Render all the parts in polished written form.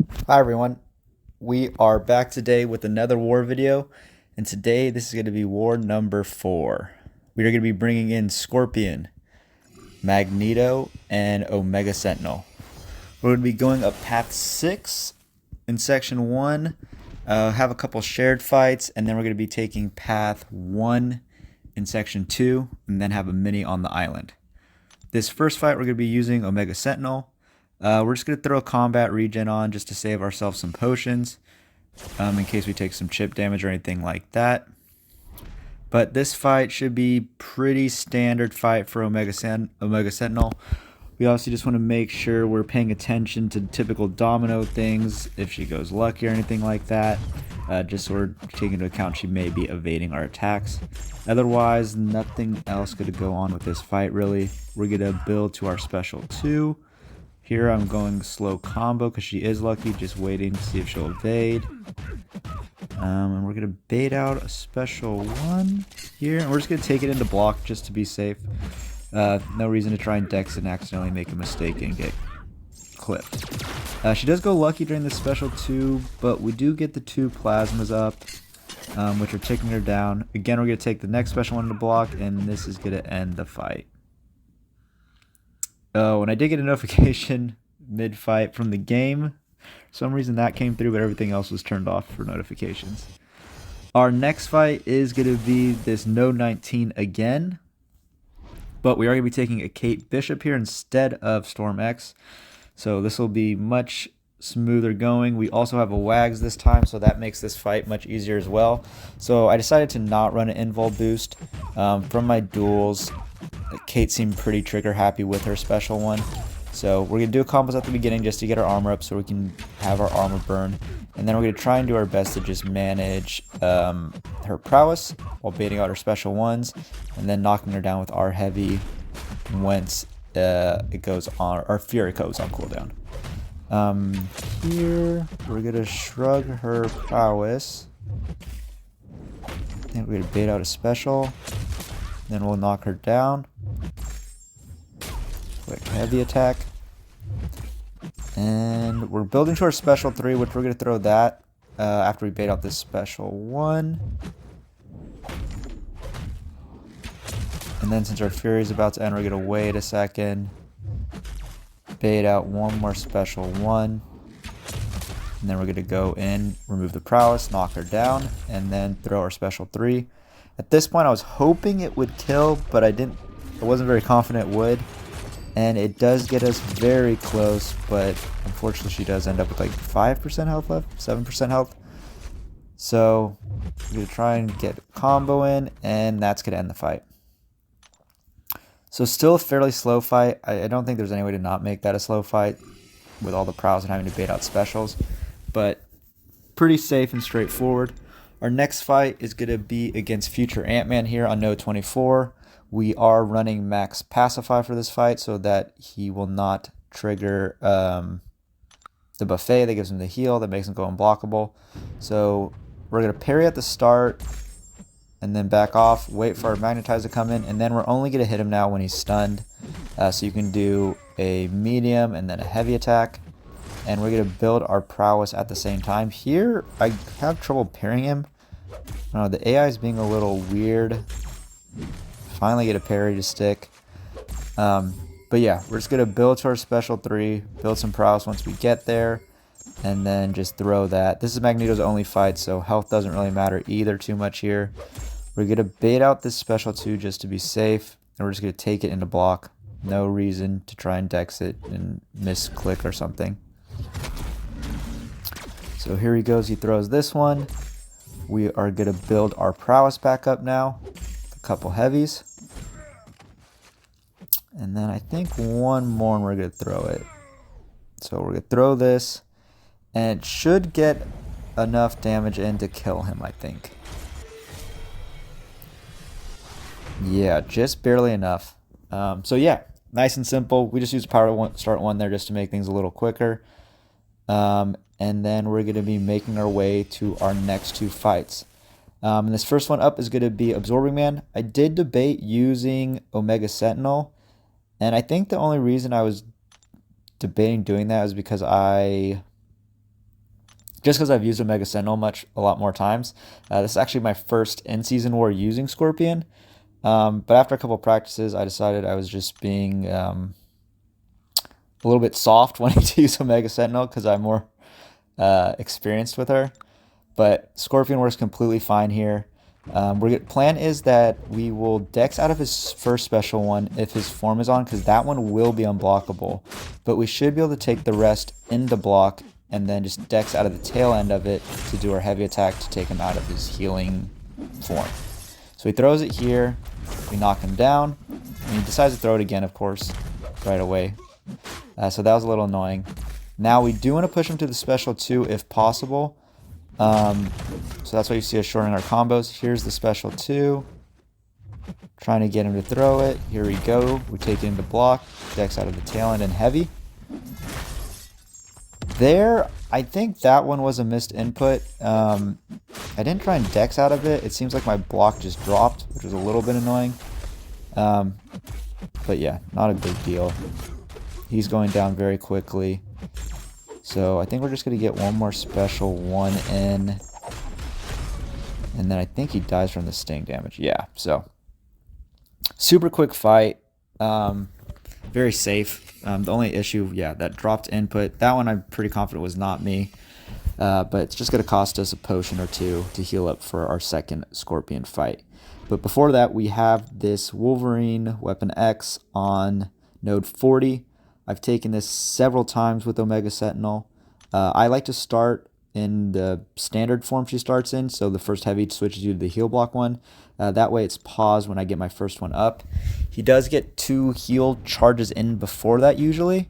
Hi everyone, we are back today with another war video, and today this is going to be war number 4. We are going to be bringing in Scorpion, Magneto, and Omega Sentinel. We're going to be going up path 6 in section 1, have a couple shared fights, and then we're going to be taking path 1 in section 2, and then have a mini on the island. This first fight we're going to be using Omega Sentinel. We're just going to throw a combat regen on just to save ourselves some potions in case we take some chip damage or anything like that. But this fight should be pretty standard fight for Omega Sentinel. We obviously just want to make sure we're paying attention to typical Domino things, if she goes lucky or anything like that. Just so we're taking into account she may be evading our attacks. Otherwise, nothing else going to go on with this fight really. We're going to build to our special 2. Here I'm going slow combo because she is lucky, just waiting to see if she'll evade. And we're going to bait out a special 1 here. And we're just going to take it into block just to be safe. No reason to try and dex it and accidentally make a mistake and get clipped. She does go lucky during the special 2, but we do get the 2 plasmas up, which are taking her down. Again, we're going to take the next special 1 into block, and this is going to end the fight. Oh, and I did get a notification mid-fight from the game. For some reason that came through, but everything else was turned off for notifications. Our next fight is going to be this No 19 again. But we are going to be taking a Kate Bishop here instead of Storm X. So this will be much smoother going. We also have a Wags this time, so that makes this fight much easier as well. So I decided to not run an invul boost. From my duels, Kate seemed pretty trigger happy with her special 1. So we're going to do a combos at the beginning just to get our armor up so we can have our armor burn. And then we're going to try and do our best to just manage her prowess while baiting out her special 1s. And then knocking her down with our heavy once it goes on, our Fury goes on cooldown. Here we're going to shrug her prowess. I think we're going to bait out a special. Then we'll knock her down. Quick heavy attack. And we're building to our special 3, which we're going to throw that after we bait out this special 1. And then since our Fury is about to end, we're going to wait a second. Bait out 1 more special 1. And then we're going to go in, remove the prowess, knock her down, and then throw our special 3. At this point, I was hoping it would kill, but I wasn't very confident it would. And it does get us very close, but unfortunately she does end up with like 5% health left, 7% health. So we're going to try and get a combo in, and that's going to end the fight. So still a fairly slow fight. I don't think there's any way to not make that a slow fight with all the prowess and having to bait out specials. But pretty safe and straightforward. Our next fight is going to be against future Ant-Man here on No 24. We are running max pacify for this fight so that he will not trigger the buffet that gives him the heal that makes him go unblockable. So we're going to parry at the start and then back off, wait for our magnetize to come in, and then we're only going to hit him now when he's stunned. So you can do a medium and then a heavy attack. And we're going to build our prowess at the same time. Here, I have trouble parrying him. I don't know, the AI is being a little weird. Finally get a parry to stick. But yeah, we're just going to build to our special 3, build some prowess once we get there, and then just throw that. This is Magneto's only fight, so health doesn't really matter either too much here. We're going to bait out this special 2 just to be safe, and we're just going to take it into block. No reason to try and dex it and misclick or something. So here he goes, he throws this one. We are going to build our prowess back up now. A couple heavies. And then I think 1 more and we're going to throw it. So we're going to throw this. And it should get enough damage in to kill him, I think. Yeah, just barely enough. So yeah, nice and simple. We just use power start 1 there just to make things a little quicker. And then we're going to be making our way to our next 2 fights. And this first one up is going to be Absorbing Man. I did debate using Omega Sentinel, and I think the only reason I was debating doing that is because I just because I've used Omega Sentinel a lot more times. This is actually my first in-season war using Scorpion. But after a couple practices, I decided I was just being a little bit soft wanting to use Omega Sentinel because I'm more experienced with her. But Scorpion works completely fine here. Plan is that we will Dex out of his first special one if his form is on, because that one will be unblockable. But we should be able to take the rest into block and then just Dex out of the tail end of it to do our heavy attack to take him out of his healing form. So he throws it here, we knock him down, and he decides to throw it again, of course, right away. So that was a little annoying. Now we do want to push him to the special 2 if possible. So that's why you see us shortening our combos. Here's the special 2. Trying to get him to throw it. Here we go. We take it into block. Dex out of the tail end and heavy. There, I think that one was a missed input. I didn't try and Dex out of it. It seems like my block just dropped, which was a little bit annoying. But yeah, not a big deal. He's going down very quickly. So I think we're just going to get one more special 1 in. And then I think he dies from the sting damage. Yeah, so super quick fight. Very safe. The only issue, yeah, that dropped input. That one I'm pretty confident was not me. But it's just going to cost us a potion or 2 to heal up for our second Scorpion fight. But before that, we have this Wolverine Weapon X on node 40. I've taken this several times with Omega Sentinel. I like to start in the standard form she starts in, so the first heavy switches you to the heal block one. That way it's paused when I get my first one up. He does get 2 heal charges in before that usually,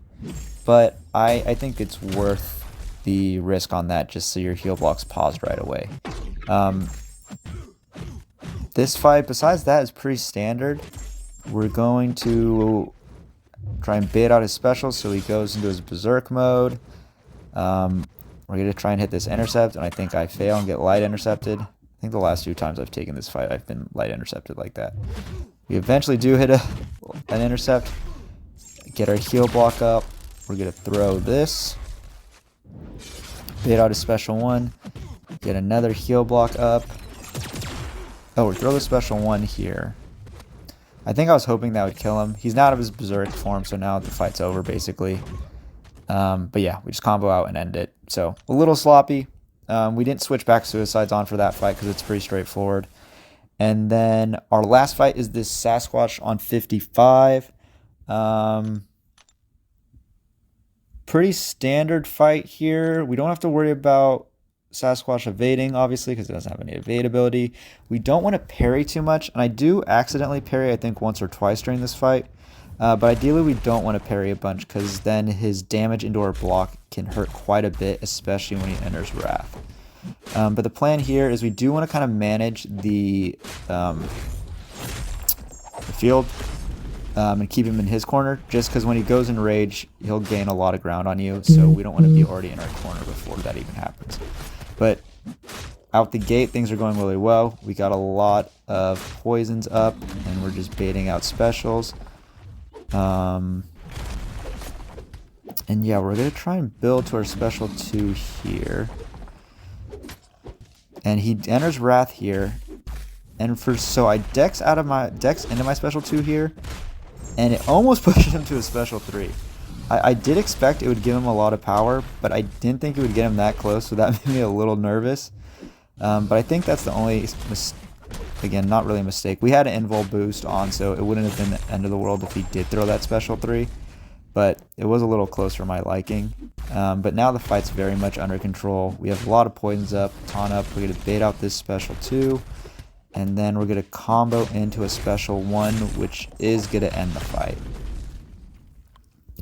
but I think it's worth the risk on that just so your heal block's paused right away. This fight, besides that, is pretty standard. We're going to try and bait out his special so he goes into his berserk mode. We're going to try and hit this intercept, and I think I fail and get light intercepted. I think the last 2 times I've taken this fight, I've been light intercepted like that. We eventually do hit an intercept, get our heal block up. We're going to throw this, bait out his special 1, get another heal block up. Oh, we throw the special 1 here. I think I was hoping that would kill him. He's not out of his berserk form, so now the fight's over, basically. But yeah, we just combo out and end it. So, a little sloppy. We didn't switch back suicides on for that fight because it's pretty straightforward. And then our last fight is this Sasquatch on 55. Pretty standard fight here. We don't have to worry about Sasquatch evading, obviously, because it doesn't have any evade ability. We don't want to parry too much, and I do accidentally parry, I think, once or twice during this fight. But ideally, we don't want to parry a bunch, because then his damage into our block can hurt quite a bit, especially when he enters Wrath. But the plan here is we do want to kind of manage the field and keep him in his corner, just because when he goes in rage, he'll gain a lot of ground on you, so we don't want to be already in our corner before that even happens. But out the gate, things are going really well. We got a lot of poisons up, and we're just baiting out specials. And yeah, we're going to try and build to our special 2 here. And he enters Wrath here. And so I dex into my special 2 here. And it almost pushes him to a special 3. I did expect it would give him a lot of power, but I didn't think it would get him that close, so that made me a little nervous. But I think that's the only, again, not really a mistake. We had an invul boost on, so it wouldn't have been the end of the world if he did throw that special 3. But it was a little close for my liking. But now the fight's very much under control. We have a lot of poisons up, taunt up. We're going to bait out this special 2. And then we're going to combo into a special 1, which is going to end the fight.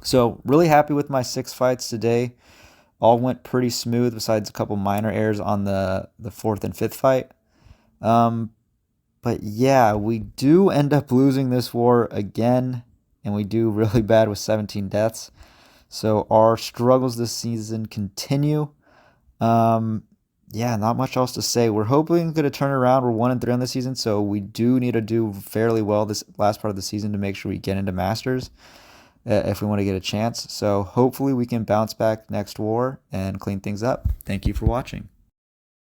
So, really happy with my 6 fights today. All went pretty smooth besides a couple minor errors on the 4th and 5th fight. But yeah, we do end up losing this war again. And we do really bad with 17 deaths. So our struggles this season continue. Yeah, not much else to say. We're hoping to turn around. We're 1-3 on the season, so we do need to do fairly well this last part of the season to make sure we get into Masters. if we want to get a chance. So hopefully we can bounce back next war and clean things up. Thank you for watching.